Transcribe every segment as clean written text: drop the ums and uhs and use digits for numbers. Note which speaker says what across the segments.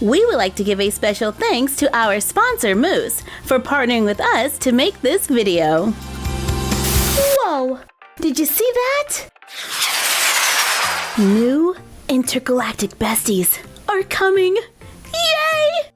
Speaker 1: We would like to give a special thanks to our sponsor, Moose, for partnering with us to make this video. Whoa! Did you see that? New intergalactic besties are coming. Yay!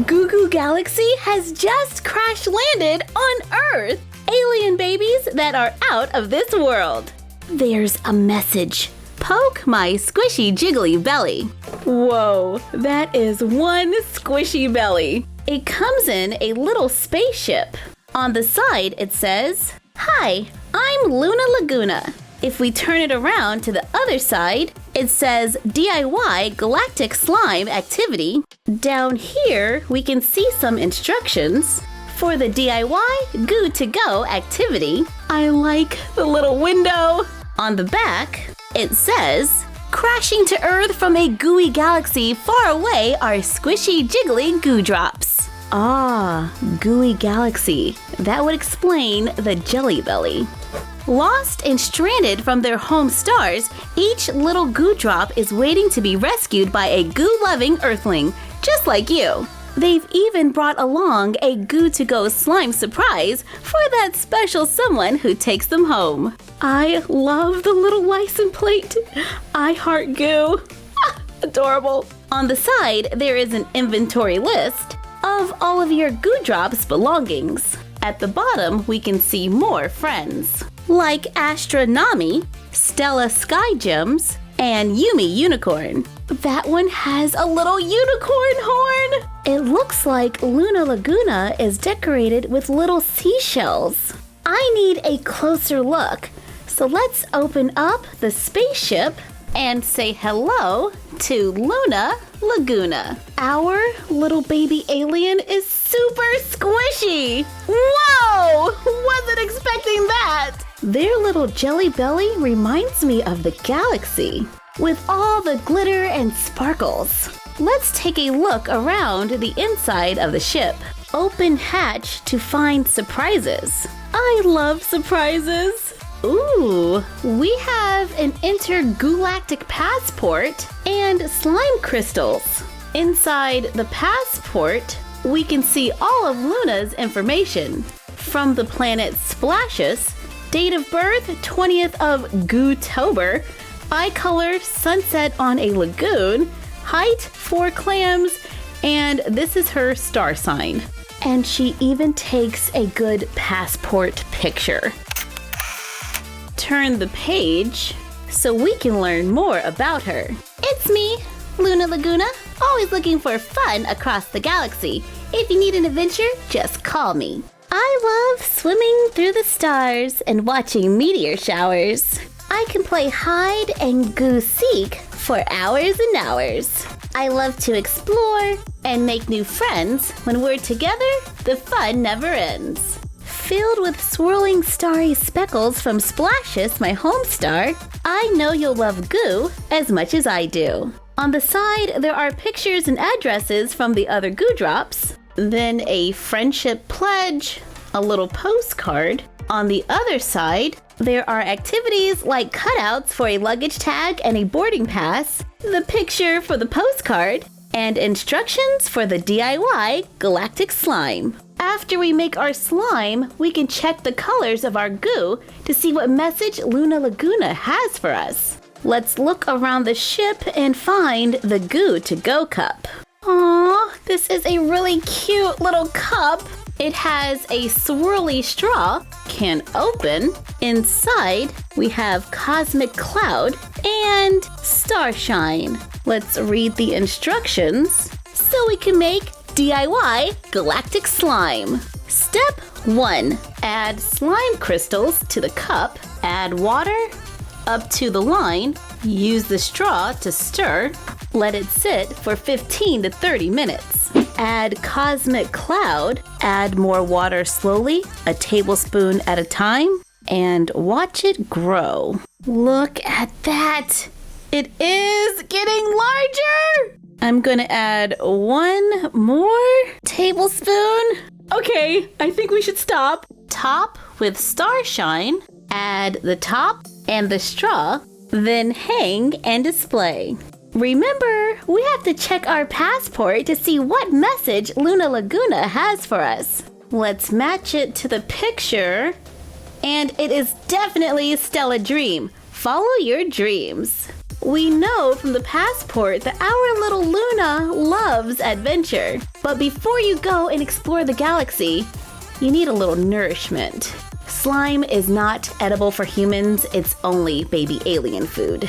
Speaker 1: Goo Goo Galaxy has just crash landed on Earth. Alien babies that are out of this world. There's a message. Poke my squishy jiggly belly. Whoa, that is one squishy belly. It comes in a little spaceship. On the side, it says, "Hi, I'm Laguna." If we turn it around to the other side, it says DIY Galactic Slime activity. Down here, we can see some instructions for the DIY Goo to Go activity. I like the little window. On the back, it says, "Crashing to Earth from a gooey galaxy far away are squishy jiggly goo drops." Ah, gooey galaxy. That would explain the jelly belly. Lost and stranded from their home stars, each little goo drop is waiting to be rescued by a goo-loving earthling, just like you. They've even brought along a Goo to Go slime surprise for that special someone who takes them home. I love the little license plate. I heart Goo. Adorable. On the side, there is an inventory list of all of your Goo Drops belongings. At the bottom, we can see more friends, like Astronomy, Stella Sky Gems, and Yumi Unicorn. That one has a little unicorn horn! It looks like Laguna is decorated with little seashells. I need a closer look, so let's open up the spaceship and say hello to Laguna. Our little baby alien is super squishy! Whoa! Wasn't expecting that! Their little jelly belly reminds me of the galaxy, with all the glitter and sparkles. Let's take a look around the inside of the ship. Open hatch to find surprises. I love surprises. Ooh, we have an intergalactic passport and slime crystals. Inside the passport, we can see all of Luna's information. From the planet Splashes, date of birth 20th of Gootober, eye color sunset on a lagoon, height 4 clams, and this is her star sign. And she even takes a good passport picture. Turn the page so we can learn more about her. It's me, Laguna, always looking for fun across the galaxy. If you need an adventure, just call me. I love swimming through the stars and watching meteor showers. I can play hide and goo seek for hours and hours. I love to explore and make new friends. When we're together, the fun never ends. Filled with swirling starry speckles from Splashes, my home star, I know you'll love Goo as much as I do. On the side, there are pictures and addresses from the other Goo Drops, then a friendship pledge, a little postcard. On the other side, there are activities like cutouts for a luggage tag and a boarding pass, the picture for the postcard, and instructions for the DIY Galactic Slime. After we make our slime, we can check the colors of our goo to see what message Laguna has for us. Let's look around the ship and find the Goo to Go cup. Aww, this is a really cute little cup. It has a swirly straw, can open. Inside, we have Cosmic Cloud and Starshine. Let's read the instructions so we can make DIY Galactic Slime. Step 1. Add slime crystals to the cup. Add water up to the line. Use the straw to stir. Let it sit for 15 to 30 minutes. Add Cosmic Cloud. Add more water slowly, a tablespoon at a time, and watch it grow. Look at that! It is getting larger! I'm gonna add one more tablespoon. Okay, I think we should stop. top with starshine, add the top and the straw, then hang and display. Remember, we have to check our passport to see what message Laguna has for us. Let's match it to the picture. And it is definitely Stella Dream. Follow your dreams. We know from the passport that our little Luna loves adventure. But before you go and explore the galaxy, you need a little nourishment. Slime is not edible for humans, it's only baby alien food.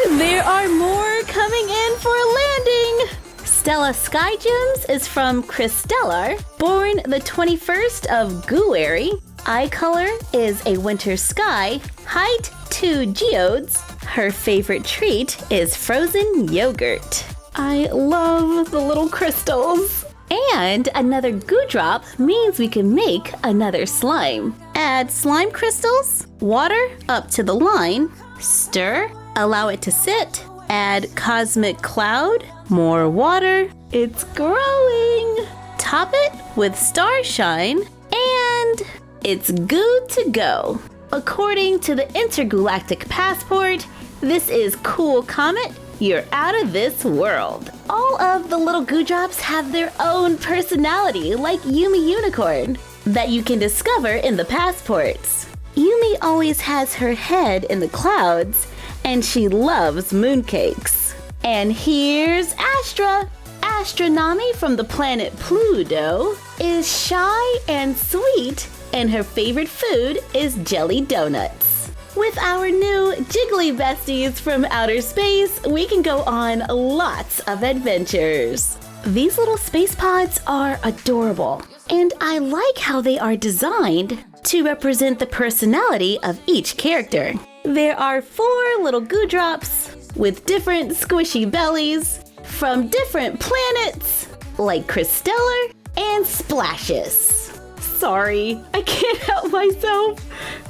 Speaker 1: There are more coming in for landing! Stella Sky Gems is from Stellar, born the 21st of Goo. Eye color is a winter sky, height 2 geodes. Her favorite treat is frozen yogurt. I love the little crystals. And another goo drop means we can make another slime. Add slime crystals, water up to the line, stir, allow it to sit, add cosmic cloud, more water, it's growing. Top it with starshine, and it's good to go. According to the intergalactic passport, this is Cool Comet. You're out of this world. All of the little goo drops have their own personality, like Yumi Unicorn, that you can discover in the passports. Yumi always has her head in the clouds, and she loves mooncakes. And here's Astra. Astronami from the planet Pluto is shy and sweet, and her favorite food is jelly donuts. With our new Jiggly besties from outer space, we can go on lots of adventures. These little space pods are adorable, and I like how they are designed to represent the personality of each character. There are 4 little goo drops with different squishy bellies from different planets, like Stellar and Splashes. Sorry, I can't help myself.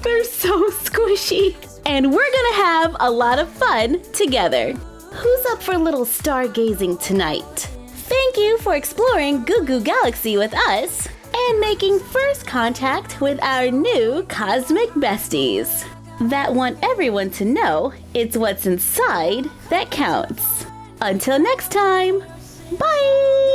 Speaker 1: They're so squishy. And we're gonna have a lot of fun together. Who's up for a little stargazing tonight? Thank you for exploring Goo Goo Galaxy with us and making first contact with our new cosmic besties that want everyone to know it's what's inside that counts. Until next time, bye!